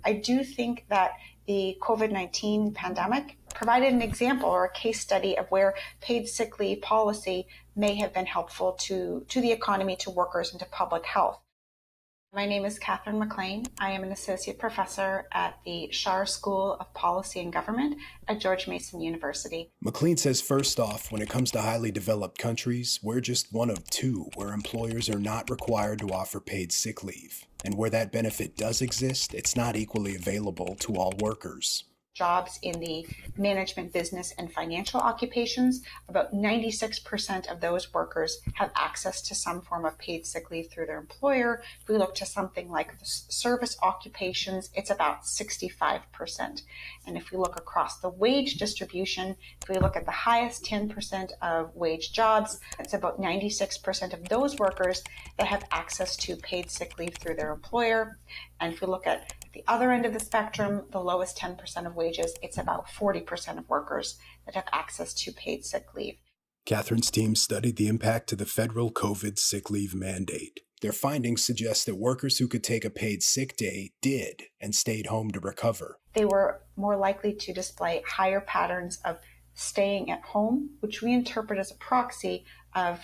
I do think that the COVID-19 pandemic provided an example or a case study of where paid sick leave policy may have been helpful to the economy, to workers, and to public health. My name is Catherine McLean. I am an associate professor at the Schar School of Policy and Government at George Mason University. McLean says, first off, when it comes to highly developed countries, we're just one of two where employers are not required to offer paid sick leave. And where that benefit does exist, it's not equally available to all workers. Jobs in the management, business, and financial occupations, about 96% of those workers have access to some form of paid sick leave through their employer. If we look to something like the service occupations, it's about 65%. And if we look across the wage distribution, if we look at the highest 10% of wage jobs, it's about 96% of those workers that have access to paid sick leave through their employer. And if we look at the other end of the spectrum, the lowest 10% of wages, it's about 40% of workers that have access to paid sick leave. Catherine's team studied the impact of the federal COVID sick leave mandate. Their findings suggest that workers who could take a paid sick day did and stayed home to recover. They were more likely to display higher patterns of staying at home, which we interpret as a proxy of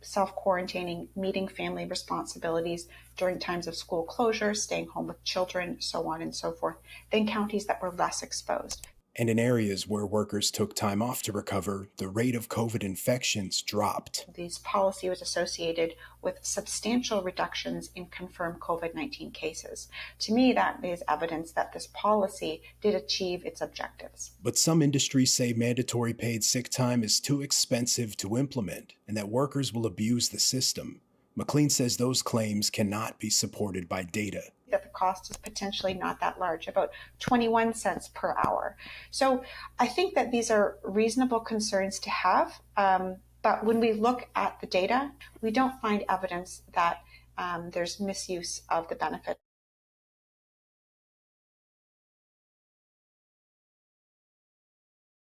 self-quarantining, meeting family responsibilities during times of school closure, staying home with children, so on and so forth, than counties that were less exposed. And in areas where workers took time off to recover, the rate of COVID infections dropped. This policy was associated with substantial reductions in confirmed COVID-19 cases. To me, that is evidence that this policy did achieve its objectives. But some industries say mandatory paid sick time is too expensive to implement and that workers will abuse the system. McLean says those claims cannot be supported by data. That the cost is potentially not that large, about 21 cents per hour. So I think that these are reasonable concerns to have, but when we look at the data, we don't find evidence that there's misuse of the benefit.